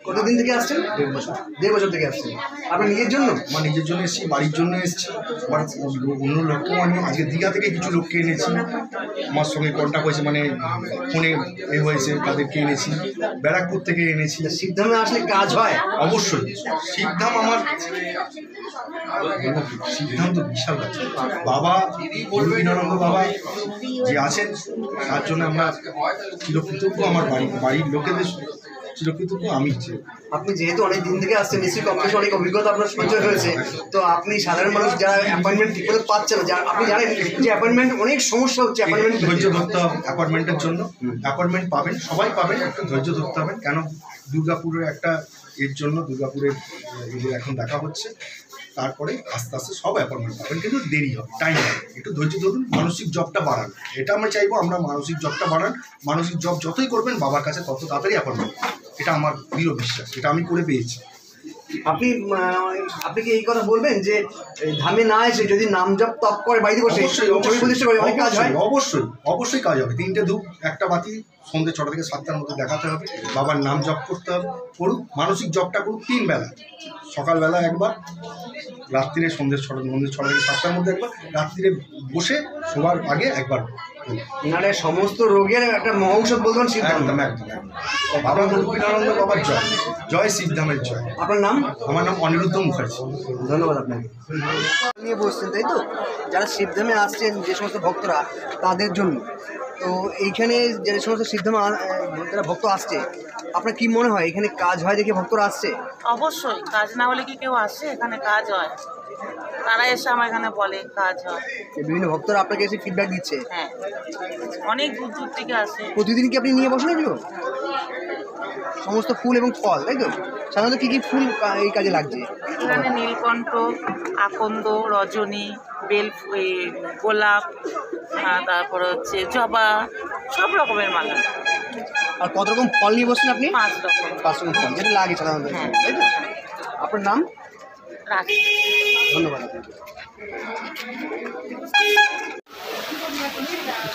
কতদিন থেকে আসছেন? 1.5 বছর। 1.5 বছর থেকে আসছেন। আপনার নিজের জন্য? আমার নিজের জন্য এসেছি, বাড়ির জন্য এসেছি, আবার অন্য লোককেও আমি আজকে দীঘা থেকে কিছু লোককে এনেছি, আমার সঙ্গে কন্ট্যাক্ট হয়েছে, মানে ফোনে হয়েছে, তাদেরকে এনেছি, ব্যারাকপুর থেকে এনেছি। সিদ্ধামে আসলে কাজ হয়? অবশ্যই। সিদ্ধাম আমার সিদ্ধান্ত বিশাল আছে। বাবা রবীন্দ্রানন্দ বাবা যে আছেন তার জন্য আমরা চিরকৃতজ্ঞ, আমার বাড়ির লোকেদের চিরকৃতজ্ঞ আমি। আপনি যেহেতু অনেক দিন থেকে আসছেন, নিশ্চয়ই কম বেশি অনেক অভিজ্ঞতা আপনার সঞ্চয় হয়েছে, তো আপনি সাধারণ মানুষ যারা অ্যাপয়েন্টমেন্ট ঠিক করে পাচ্ছে না, আপনি জানেন যে অ্যাপয়েন্টমেন্ট অনেক সমস্যা হচ্ছে, অ্যাপয়েন্টমেন্ট ধৈর্য ধরতে হবে অ্যাপয়েন্টমেন্টের জন্য। অ্যাপয়েন্টমেন্ট পাবেন, সবাই পাবেন, একটু ধৈর্য ধরতে হবে। কেন দুর্গাপুরের একটা এর জন্য দুর্গাপুরের এদের এখন দেখা হচ্ছে, তারপরে আস্তে আস্তে সব অ্যাপয়েন্টমেন্ট পাবেন, কিন্তু দেরি হবে, টাইম হবে, একটু ধৈর্য ধরুন, মানসিক জবটা বাড়ান। এটা আমরা চাইবো, আমরা মানসিক জবটা বাড়ান। মানসিক জব যতই করবেন বাবার কাছে তত তাড়াতাড়ি অ্যাপয়েন্টমেন্ট, এটা আমার দৃঢ় বিশ্বাস, এটা আমি করে পেয়েছি। আপনি কি এই কথা বলবেন যে ধামে না এসে যদি নাম জপ তপ করে বাড়িতে বসে ছবি প্রতিষ্ঠা করে অনেক কাজ হয়? অবশ্যই অবশ্যই কাজ হবে। 3টে ধূপ 1টা বাতি সন্ধ্যে 6টা থেকে 7টার মধ্যে দেখাতে হবে, বাবার নাম জপ করতে হবে, করুক মানসিক জপটা করুক 3 বেলা, সকালবেলা একবার, রাত্রিরে সন্ধ্যে 6টা থেকে 7টার মধ্যে একবার, রাত্রিরে বসে শোবার আগে একবার। নাহলে সমস্ত রোগের একটা মহৌষধ বলতে পারেন সিদ্ধাম। একদম একদম একদম। বাবা রবীন্দ্রানন্দ বাবার জয়, জয় সিদ্ধামের জয়। আপনার নাম? আমার নাম অনিরুদ্ধ মুখার্জি। ধন্যবাদ আপনাকে। নিয়ে বসছেন তাই তো, যারা সিদ্ধামে আসছেন যে সমস্ত ভক্তরা তাদের জন্য, তো এইখানে যে সমস্ত সিদ্ধামে যারা ভক্ত আসছে, আপনার কি মনে হয় এখানে কাজ হয় দেখে ভক্তরা আসছে? অবশ্যই, কাজ না হলে কি কেউ আসে? এখানে কাজ হয়, তারা এসে আমার এখানে বলে কাজ হয়। বিভিন্ন ভক্তরা আপনাকে এসে ফিডব্যাক দিচ্ছে? হ্যাঁ, অনেক দূর দূর থেকে আসে। প্রতিদিন কি আপনি নিয়ে বসেন এগুলো সমস্ত ফুল এবং ফল, তাই তো? সাধারণত কী কী ফুল এই কাজে লাগছে? এখানে নীলকণ্ঠ, আকন্দ, রজনী, বেল, গোলাপ, তারপর হচ্ছে জবা, সব রকমের মালা। আর কত রকম ফল নিয়ে বসছেন আপনি? 5 রকম। 5 রকম ফল যেটা লাগে সাধারণত, হ্যাঁ। তাই তো? আপনার নাম? রাখি। ধন্যবাদ আপনাকে।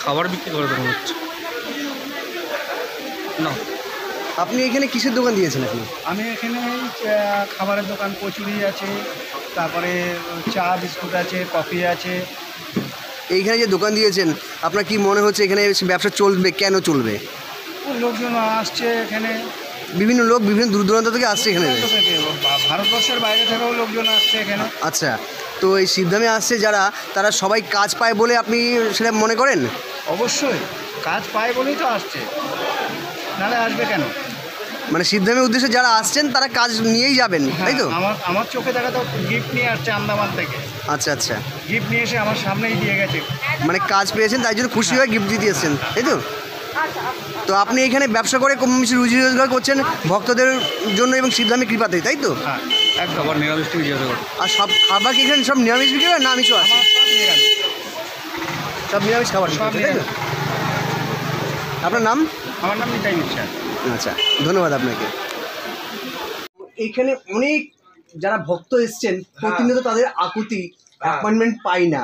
খাবার বিক্রি করে দোকান হচ্ছে না। আপনি এখানে কিসের দোকান দিয়েছেন আপনি? আমি এখানে খাবারের দোকান, কচুরি আছে, তারপরে চা বিস্কুট আছে, কফি আছে। এইখানে যে দোকান দিয়েছেন, আপনার কি মনে হচ্ছে এখানে ব্যবসা চলবে? কেন চলবে? লোকজন আসছে এখানে, বিভিন্ন লোক বিভিন্ন দূর দূরান্ত থেকে আসছে এখানে। ভারতবর্ষের বাইরে থেকেও লোকজন আসছে এখানে। আচ্ছা, তো এই সিদ্ধামে আসছে যারা, তারা সবাই কাজ পায় বলে আপনি সেটা মনে করেন? অবশ্যই কাজ পায় বলেই তো আসছে, নাহলে আসবে কেন? মানে সিদ্ধামের উদ্দেশ্যে যারা আসছেন তারা কাজ নিয়েই যাবেন, তাই তো? আমার চোখে দেখা তো গিফট নিয়ে আসছে আন্দামান থেকে। আচ্ছা আচ্ছা, গিফট নিয়ে এসে আমার সামনেই দিয়ে গেছে। মানে কাজ পেয়েছেন তাই জন্য খুশি হয়ে গিফট দিতে এসেছেন, তাই তো? তো আপনি এখানে ব্যবসা করে কম বেশি রুজি রোজগার করছেন ভক্তদের জন্য এবং সিদ্ধামে কৃপাতে, তাই তো? হ্যাঁ, একদম। খাবার নিরামিষ থেকে জিজ্ঞাসা করো। আর সব খাবার কি এখানে সব নিরামিষ বিক্রি হয় না আমিষও আছে? সব নিরামিষ খাবার বিক্রি হয়, তাই তো? আপনার নাম? আমার নাম নিতাই মিশ্রা। আচ্ছা, ধন্যবাদ আপনাকে। এখানে অনেক যারা ভক্ত এসছেন, প্রতিনিয়ত তাদের আকুতি, অ্যাপয়েন্টমেন্ট পাই না,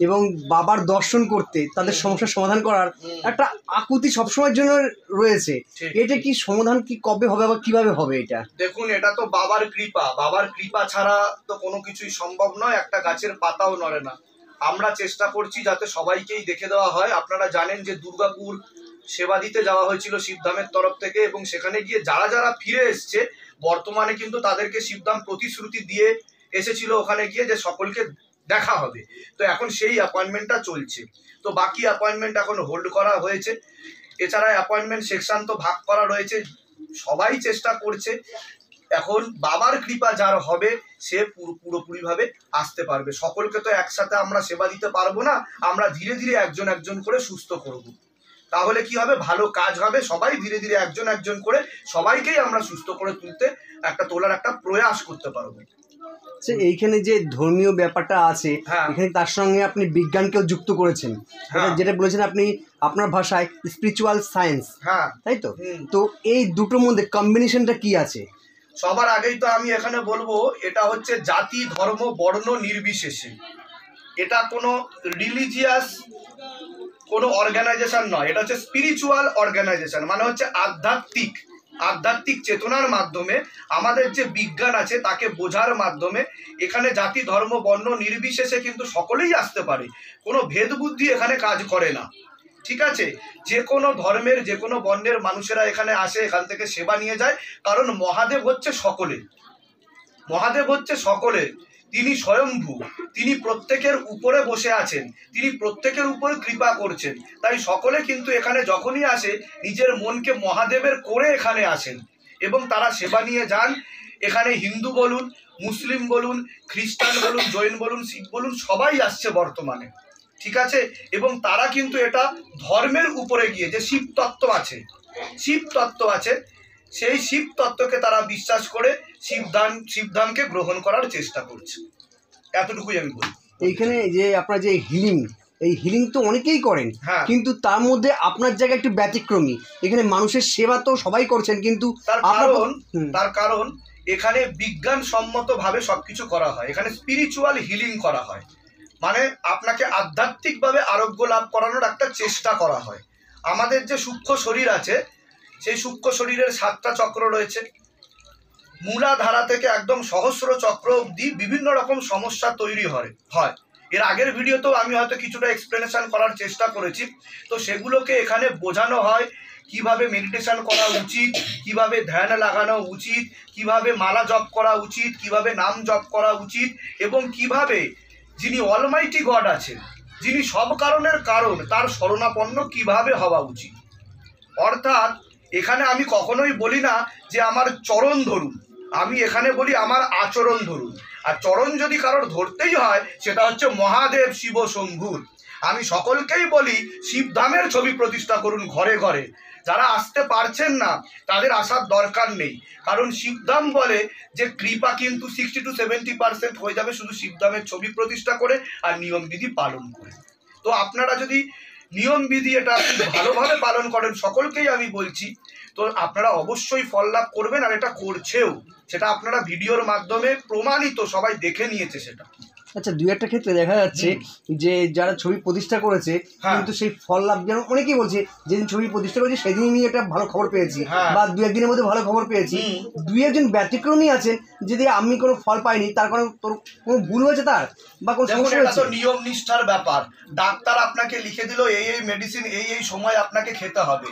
এবং বাবার দর্শন করতে তাদের সমস্যার সমাধান করার একটা আকুতি সবসময়ের জন্য রয়েছে। এটা কি সমাধান কি কবে হবে বা কিভাবে হবে এটা? দেখুন, এটা তো বাবার কৃপা, বাবার কৃপা ছাড়া তো কোনো কিছুই সম্ভব নয়, একটা গাছের পাতাও নড়ে না। আমরা চেষ্টা করছি যাতে সবাইকেই দেখে দেওয়া হয়। আপনারা জানেন যে দুর্গাপুর সেবা দিতে যাওয়া হয়েছিল শিবধামের তরফ থেকে, এবং সেখানে গিয়ে যারা যারা ফিরে এসছে বর্তমানে কিন্তু তাদেরকে শিবধাম প্রতিশ্রুতি দিয়ে এসেছিল ওখানে গিয়ে যে সকলকে দেখা হবে। তো এখন সেই অ্যাপয়েন্টমেন্টটা চলছে, তো বাকি অ্যাপয়েন্টমেন্ট এখন হোল্ড করা হয়েছে। এছাড়া অ্যাপয়েন্টমেন্ট সেকশন তো ভাগ করা রয়েছে, সবাই চেষ্টা করছে। এখন বাবার কৃপা যার হবে সে পুরোপুরিভাবে আসতে পারবে। সকলকে তো একসাথে আমরা সেবা দিতে পারবো না, আমরা ধীরে ধীরে একজন একজন করে সুস্থ করব। তাহলে কি হবে, ভালো কাজ হবে। সবাই ধীরে ধীরে একজন একজন করে সবাইকেই আমরা সুস্থ করে তোলার একটা প্রয়াস করতে পারবো। এইখানে যে ধর্মীয় ব্যাপারটা আছে, হ্যাঁ, এখানে তার সঙ্গে আপনি বিজ্ঞানকেও যুক্ত করেছেন, যেটা বলেছেন আপনি আপনার ভাষায় স্পিরিচুয়াল সায়েন্স, হ্যাঁ, তাই তো? তো এই দুটোর মধ্যে কম্বিনেশনটা কি আছে? সবার আগেই তো আমি এখানে বলবো, এটা হচ্ছে জাতি ধর্ম বর্ণ নির্বিশেষে এটা কোনো রিলিজিয়াস কোনো অর্গানাইজেশন নয়, এটা হচ্ছে স্পিরিচুয়াল অর্গানাইজেশন, মানে হচ্ছে আধ্যাত্মিক চেতনার মাধ্যমে আমাদের যে বিজ্ঞান আছে তাকে বোঝার মাধ্যমে এখানে জাতি ধর্ম বর্ণ নির্বিশেষে কিন্তু সকলেই আসতে পারে, কোনো ভেদ বুদ্ধি এখানে কাজ করে না। ঠিক আছে, যে কোনো ধর্মের যে কোনো বর্ণের মানুষেরা এখানে আসে, এখান থেকে সেবা নিয়ে যায়, কারণ মহাদেব হচ্ছে সকলের, তিনি স্বয়ম্ভু, তিনি প্রত্যেকের উপরে বসে আছেন, তিনি প্রত্যেকের উপর কৃপা করছেন। তাই সকলে কিন্তু এখানে যখনই আসে নিজের মনকে মহাদেবের করে এখানে আসেন এবং তারা সেবা নিয়ে যান। এখানে হিন্দু বলুন, মুসলিম বলুন, খ্রিস্টান বলুন, জৈন বলুন, শিখ বলুন, সবাই আসছে বর্তমানে। ঠিক আছে, এবং তারা কিন্তু এটা ধর্মের উপরে গিয়ে যে শিব তত্ত্ব আছে সেই শিব তত্ত্বকে তারা বিশ্বাস করে শিবধামকে গ্রহণ করার চেষ্টা করছে, এতটুকুই আমি বলি। এইখানে যে আপনার যে এই হিলিং তো অনেকেই করেন, হ্যাঁ, কিন্তু তার মধ্যে আপনার জায়গা একটু ব্যতিক্রমী। এখানে মানুষের সেবা তো সবাই করছেন, কিন্তু তার কারণ এখানে বিজ্ঞানসম্মত ভাবে সবকিছু করা হয়, এখানে স্পিরিচুয়াল হিলিং করা হয়, মানে আপনাকে আধ্যাত্মিকভাবে আরোগ্য লাভ করানোর একটা চেষ্টা করা হয়। আমাদের যে সূক্ষ্ম শরীর আছে সেই সূক্ষ্ম শরীরের 7টা চক্র রয়েছে, মূলাধারা থেকে একদম সহস্র চক্র অবধি বিভিন্ন রকম সমস্যা তৈরি হয়। এর আগের ভিডিওতেও আমি হয়তো কিছুটা এক্সপ্লেনেশন করার চেষ্টা করেছি, তো সেগুলোকে এখানে বোঝানো হয় কিভাবে মেডিটেশন করা উচিত, কিভাবে ধ্যান লাগানো উচিত, কিভাবে মালা জপ করা উচিত, কিভাবে নাম জপ করা উচিত, এবং কিভাবে যিনি অলমাইটি গড আছেন, যিনি সব কারণের কারণ, তার শরণাপন্ন কিভাবে হওয়া উচিত। অর্থাৎ এখানে আমি কখনোই বলি না যে আমার চরণ ধরুন, আমি এখানে বলি আমার আচরণ ধরুন। আর চরণ যদি কারোর ধরতেই হয় সেটা হচ্ছে মহাদেব শিব শম্ভুর। আমি সকলকেই বলি শিবধামের ছবি প্রতিষ্ঠা করুন ঘরে ঘরে। যারা আসতে পারছেন না তাদের আসার দরকার নেই, কারণ শিবধাম বলে যে কৃপা কিন্তু 60 to 70% হয়ে যাবে শুধু শিবধামের ছবি প্রতিষ্ঠা করে আর নিয়মবিধি পালন করে। তো আপনারা যদি নিয়মবিধি এটা খুব ভালোভাবে পালন করেন, সকলকেই আমি বলছি, তো আপনারা অবশ্যই ফল লাভ করবেন, আর এটা করছেও, সেটা আপনারা ভিডিওর মাধ্যমে প্রমাণিত, সবাই দেখে নিয়েছে সেটা। আচ্ছা, দুই একটা ক্ষেত্রে দেখা যাচ্ছে যে যারা ছবি প্রতিষ্ঠা করেছে কিন্তু সেই ফল লাভ, যেন অনেকেই বলছে যেদিন ছবি প্রতিষ্ঠা করেছে সেদিনই আমি একটা ভালো খবর পেয়েছি, বা দু একদিনের মধ্যে ভালো খবর পেয়েছি। দুই একজন ব্যতিক্রমী আছেন, যদি আমি কোনো ফল পাইনি তার কারণ তোর কোনো ভুল হয়েছে তার, বা কোনো সমস্যা হয়েছে। তো নিয়ম নিষ্ঠার ব্যাপার, ডাক্তার আপনাকে লিখে দিল এই মেডিসিন এই সময় আপনাকে খেতে হবে,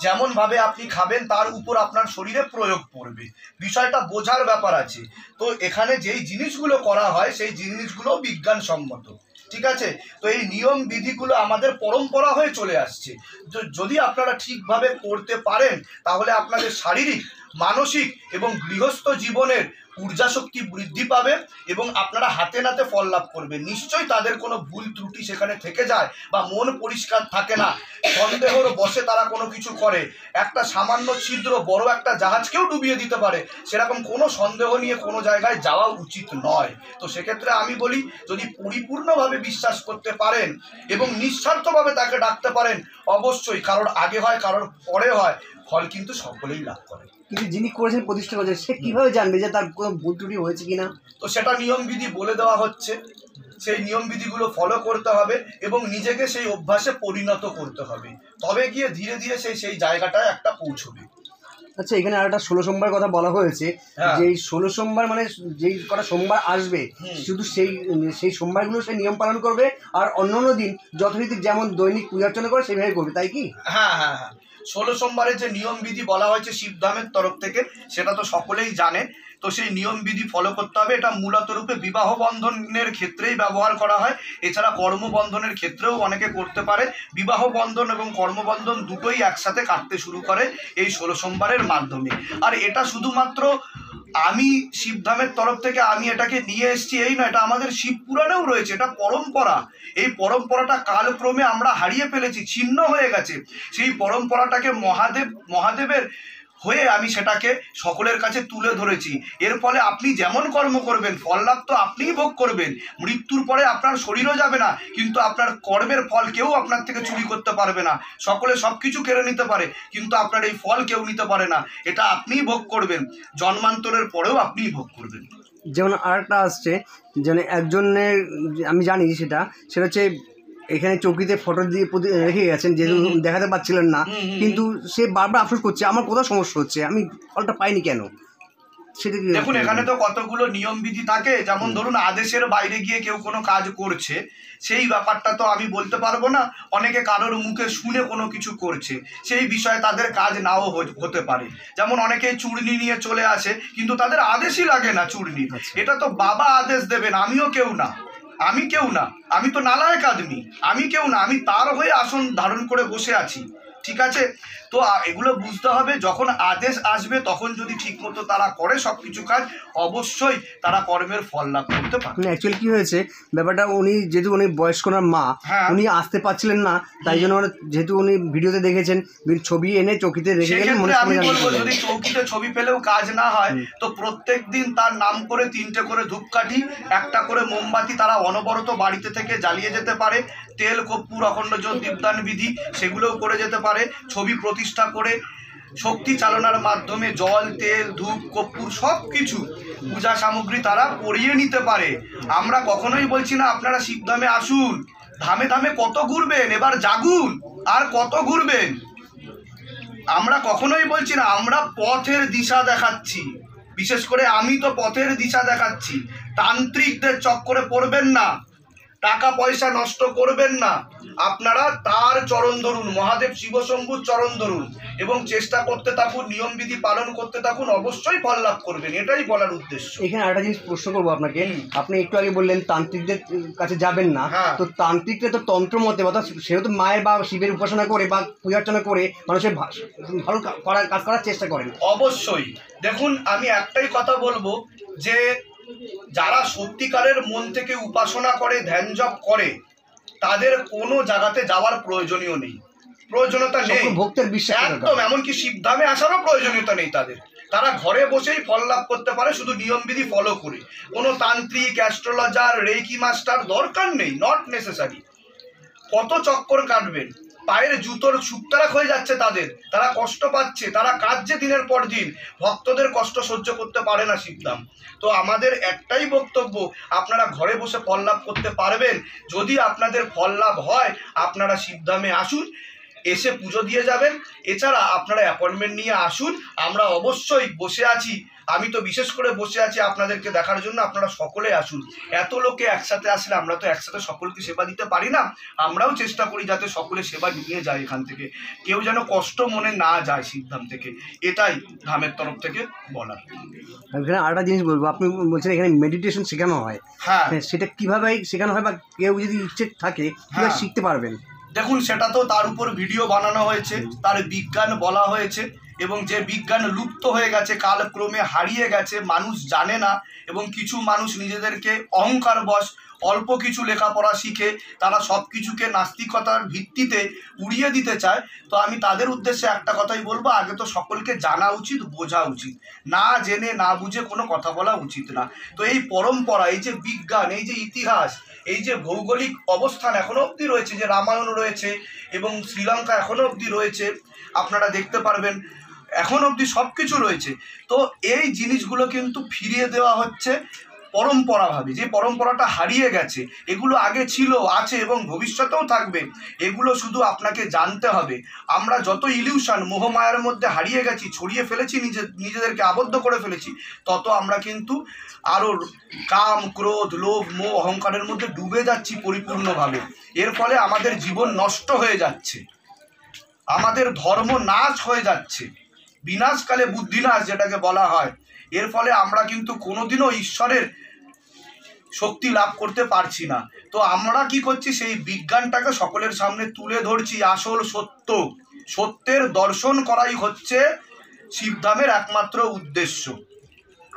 যেমন ভাবে আপনি খাবেন তার উপর আপনার শরীরে প্রয়োগ পড়বে, বিষয়টা বোঝার ব্যাপার আছে। তো এখানে যেই জিনিসগুলো করা হয় সেই জিনিসগুলো বিজ্ঞানসম্মত। ঠিক আছে, তো এই নিয়ম বিধিগুলো আমাদের পরম্পরা হয়ে চলে আসছে। যদি আপনারা ঠিকভাবে করতে পারেন তাহলে আপনাদের শারীরিক, মানসিক এবং গৃহস্থ জীবনের ঊর্জা শক্তি বৃদ্ধি পাবে এবং আপনারা হাতে নাতে ফল লাভ করবেন। নিশ্চয়ই তাদের কোনো ভুল ত্রুটি সেখানে থেকে যায়, বা মন পরিষ্কার থাকে না, সন্দেহর বশে তারা কোনো কিছু করে, একটা সামান্য ছিদ্র বড় একটা জাহাজকেও ডুবিয়ে দিতে পারে, সেরকম কোনো সন্দেহ নিয়ে কোনো জায়গায় যাওয়া উচিত নয়। তো সেক্ষেত্রে আমি বলি, যদি পরিপূর্ণভাবে বিশ্বাস করতে পারেন এবং নিঃস্বার্থভাবে তাকে ডাকতে পারেন, অবশ্যই কারোর আগে হয় কারোর পরে হয়, ফল কিন্তু সকলেই লাভ করে। কিন্তু যিনি করেছেন, প্রতিষ্ঠা করেছেন, সে কিভাবে জানবে যে তার কোনো ভুল ত্রুটি হয়েছে কিনা? তো সেটা নিয়মবিধি বলে দেওয়া হচ্ছে, সেই নিয়মবিধিগুলো ফলো করতে হবে এবং নিজেকে সেই অভ্যাসে পরিণত করতে হবে, তবে গিয়ে ধীরে ধীরে সেই জায়গাটায় একটা পৌঁছবে। আচ্ছা, এখানে আর একটা 16 সোমবার কথা বলা হয়েছে, যে এই 16 সোমবার মানে যেই কটা সোমবার আসবে শুধু সেই সোমবারগুলো সে নিয়ম পালন করবে, আর অন্যান্য দিন যথারীতি যেমন দৈনিক পূজা অর্চনা করে সেইভাবে করবে, তাই কি? হ্যাঁ, 16 সোমবারের যে নিয়মবিধি বলা হয়েছে শিবধামের তরফ থেকে, সেটা তো সকলেই জানে। তো সেই নিয়মবিধি ফলো করতে হবে। এটা মূলত রূপে বিবাহ বন্ধনের ক্ষেত্রেই ব্যবহার করা হয়, এছাড়া কর্মবন্ধনের ক্ষেত্রেও অনেকে করতে পারে। বিবাহ বন্ধন এবং কর্মবন্ধন দুটোই একসাথে কাটতে শুরু করে এই 16 সোমবারের মাধ্যমে। আর এটা শুধুমাত্র আমি শিবধামের তরফ থেকে আমি এটাকে নিয়ে এসেছি এই নয়, এটা আমাদের শিব পুরাণেও রয়েছে, এটা পরম্পরা। এই পরম্পরাটা কালক্রমে আমরা হারিয়ে ফেলেছি, ছিন্ন হয়ে গেছে। সেই পরম্পরাটাকে মহাদেবের হয়ে আমি সেটাকে সকলের কাছে তুলে ধরেছি। এর ফলে আপনি যেমন কর্ম করবেন ফল লাভ তো আপনিই ভোগ করবেন। মৃত্যুর পরে আপনার শরীরও যাবে না, কিন্তু আপনার কর্মের ফল কেউ আপনার থেকে চুরি করতে পারবে না। সকলে সব কিছু কেড়ে নিতে পারে, কিন্তু আপনার এই ফল কেউ নিতে পারে না, এটা আপনিই ভোগ করবেন, জন্মান্তরের পরেও আপনিই ভোগ করবেন। যেমন আরেকটা আসছে, যেন একজনের আমি জানি সেটা হচ্ছে এখানে চৌকিতে ফটো দিয়ে রেখে গেছেন, যেহেতু দেখাতে পাচ্ছিলেন না, কিন্তু সে বারবার আফসোস করছে আমার কোথাও সমস্যা হচ্ছে, আমি ফলটা পাইনি কেন। সেটা কি? দেখুন, এখানে তো কতগুলো নিয়মবিধি থাকে, যেমন ধরুন আদেশের বাইরে গিয়ে কেউ কোনো কাজ করছে, সেই ব্যাপারটা তো আমি বলতে পারবো না। অনেকে কারোর মুখে শুনে কোনো কিছু করছে, সেই বিষয়ে তাদের কাজ নাও হতে পারে। যেমন অনেকে চূর্ণি নিয়ে চলে আসে, কিন্তু তাদের আদেশই লাগে না চূর্ণি। এটা তো বাবা আদেশ দেবেন, আমিও কেউ না, আমি তো নালায়েক আদমি, আমি কেউ না, আমি তার হয়ে আসন ধারণ করে বসে আছি। ঠিক আছে, তো এগুলো বুঝতে হবে। যখন আদেশ আসবে তখন যদি ঠিকমতো তারা করে সব কিছু কাজ, অবশ্যই তারা কর্মের ফল লাভ করতে পারে। অ্যাকচুয়ালি কি হয়েছে ব্যাপারটা, যেহেতু উনি বয়স্ক ওনার মা, উনি আসতে পারছিলেন না, তাই জন্য যেহেতু উনি ভিডিওতে দেখেছেন ছবি এনে চৌকিতে রেখে গেলেন। আমি বলবো, যদি চৌকিতে ছবি পেলেও কাজ না হয় তো প্রত্যেক দিন তার নাম করে 3টে করে ধূপকাঠি, 1টা করে মোমবাতি তারা অনবরত বাড়িতে থেকে জ্বালিয়ে যেতে পারে। তেল, কর্পূর, অখণ্ড জ্যোত, দীপদান বিধি সেগুলোও করে যেতে পারে। ছবি প্রতিষ্ঠা করে শক্তি চালনার মাধ্যমে জল, তেল, ধূপ, কর্পূর সব কিছু পূজা সামগ্রী তারা পরিয়ে নিতে পারে। আমরা কখনোই বলছি না আপনারা শিবধামে আসুন, ধামে ধামে কত ঘুরবেন, এবার জাগুন, আর কত ঘুরবেন। আমরা কখনোই বলছি না, আমরা পথের দিশা দেখাচ্ছি। বিশেষ করে আমি তো পথের দিশা দেখাচ্ছি। তান্ত্রিকদের চক্করে পড়বেন না, টাকা পয়সা নষ্ট করবেন না, আপনারা তার চরণ ধরুন, মহাদেব শিবশম্ভুর চরণ ধরুন এবং চেষ্টা করতে থাকুন, নিয়মবিধি পালন করতে থাকুন, অবশ্যই ফল লাভ করবেন। এটাই বলার উদ্দেশ্য। এখানে আরেকটা জিনিস প্রশ্ন করবো আপনাকে, আপনি একটু আগে বললেন তান্ত্রিকদের কাছে যাবেন না, তো তান্ত্রিকরা তো তন্ত্র মতে, অর্থাৎ সেহেতু মায়ের বা শিবের উপাসনা করে বা পূজা অর্চনা করে মানুষের ভালো কাজ করার চেষ্টা করেন। অবশ্যই দেখুন, আমি একটাই কথা বলবো যে যারা সত্যিকারের মন থেকে উপাসনা করে, ধ্যান জপ করে, তাদের কোনো জায়গাতে যাওয়ার প্রয়োজনীয় নেই, প্রয়োজনীয়তা নেই। ভক্তের বিশ্বাস একদম, এমনকি শিবধামে আসারও প্রয়োজনীয়তা নেই তাদের। তারা ঘরে বসেই ফল লাভ করতে পারে, শুধু নিয়মবিধি ফলো করে। কোনো তান্ত্রিক, অ্যাস্ট্রোলজার, রেকি মাস্টার দরকার নেই, নট নেসেসারি। কত চক্কর কাটবেন, পায়ের জুতোর সুক্তারাক হয়ে যাচ্ছে তাদের, তারা কষ্ট পাচ্ছে, তারা কাঁদছে দিনের পর দিন। ভক্তদের কষ্ট সহ্য করতে পারে না শিবধাম। তো আমাদের একটাই বক্তব্য, আপনারা ঘরে বসে ফল লাভ করতে পারবেন। যদি আপনাদের ফল লাভ হয়, আপনারা শিবধামে আসুন, এসে পুজো দিয়ে যাবেন। এছাড়া আপনারা অ্যাপয়েন্টমেন্ট নিয়ে আসুন, আমরা অবশ্যই বসে আছি। আমি তো বিশেষ করে বসে আছি আপনাদেরকে দেখার জন্য, আপনারা সকলে আসুন। এত লোকে একসাথে আসলে আমরা তো একসাথে সকলকে সেবা দিতে পারি না, আমরাও চেষ্টা করি যাতে সকলে সেবা নিয়ে যায় এখান থেকে, কেউ যেন কষ্ট মনে না যায় শিবধাম থেকে। এটাই ধামের তরফ থেকে বলার। এখানে আরেকটা জিনিস বলবো, আপনি বলছেন এখানে মেডিটেশন শেখানো হয়, হ্যাঁ, সেটা কিভাবে শেখানো হয় বা কেউ যদি ইচ্ছে থাকে কিভাবে শিখতে পারবেন? দেখুন, সেটা তো তার উপর ভিডিও বানানো হয়েছে, তার বিজ্ঞান বলা হয়েছে, এবং যে বিজ্ঞান লুপ্ত হয়ে গেছে, কালক্রমে হারিয়ে গেছে, মানুষ জানে না, এবং কিছু মানুষ নিজেদেরকে অহংকার বশ অল্প কিছু লেখাপড়া শিখে তারা সব কিছুকে নাস্তিকতার ভিত্তিতে উড়িয়ে দিতে চায়। তো আমি তাদের উদ্দেশ্যে একটা কথাই বলবো, আগে তো সকলকে জানা উচিত, বোঝা উচিত। না জেনে না বুঝে কোনো কথা বলা উচিত না। তো এই পরম্পরা, এই যে বিজ্ঞান, এই যে ইতিহাস, এই যে ভৌগোলিক অবস্থান এখনো অবধি রয়েছে, যে রামায়ণ রয়েছে এবং শ্রীলঙ্কা এখনো অবধি রয়েছে, আপনারা দেখতে পারবেন এখন অবধি সব কিছু রয়েছে। তো এই জিনিসগুলো কিন্তু ফিরিয়ে দেওয়া হচ্ছে পরম্পরাভাবে, যে পরম্পরাটা হারিয়ে গেছে। এগুলো আগে ছিল, আছে এবং ভবিষ্যতেও থাকবে। এগুলো শুধু আপনাকে জানতে হবে। আমরা যত ইলিউশন, মোহমায়ার মধ্যে হারিয়ে গেছি, ছড়িয়ে ফেলেছি, নিজেদেরকে আবদ্ধ করে ফেলেছি, তত আমরা কিন্তু আরও কাম, ক্রোধ, লোভ, মোহ, অহংকারের মধ্যে ডুবে যাচ্ছি পরিপূর্ণভাবে। এর ফলে আমাদের জীবন নষ্ট হয়ে যাচ্ছে, আমাদের ধর্ম নাশ হয়ে যাচ্ছে, বিনাশকালে বুদ্ধিনাশ যেটাকে বলা হয়। এর ফলে আমরা কিন্তু কোনোদিনও ঈশ্বরের শক্তি লাভ করতে পারছি না। তো আমরা কি করছি, সেই বিজ্ঞানটাকে সকলের সামনে তুলে ধরছি। আসল সত্য, সত্যের দর্শন করাই হচ্ছে শিবধামের একমাত্র উদ্দেশ্য।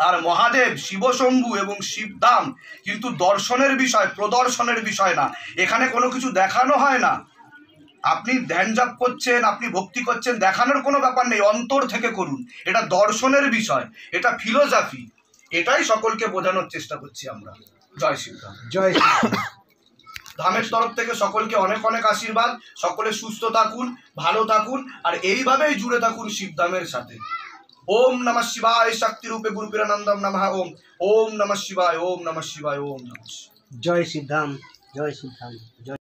আর মহাদেব, শিবশম্ভু এবং শিবধাম কিন্তু দর্শনের বিষয়, প্রদর্শনের বিষয় না। এখানে কোনো কিছু দেখানো হয় না। আপনি ধ্যান জপ করছেন, আপনি ভক্তি করছেন, দেখানোর কোনো ব্যাপার নেই, অন্তর থেকে করুন। এটা দর্শনের বিষয়, এটা ফিলোসফি। এটাই সকলকে বোঝানোর চেষ্টা করছি আমরা। জয় শিবধাম। জয় শিবধাম। ধামের তরফ থেকে সকলকে অনেক অনেক আশীর্বাদ। সকলে সুস্থ থাকুন, ভালো থাকুন, আর এইভাবেই জুড়ে থাকুন শিবধামের সাথে। ओम नमः शिवाय शक्ति रूपे गुरु पीरानंदम नमः ओम ओम नमः शिवाय ओम नमः शिवाय ओम नमः शिवाय। জয় সিদ্ধাম, জয় সিদ্ধাম, জয়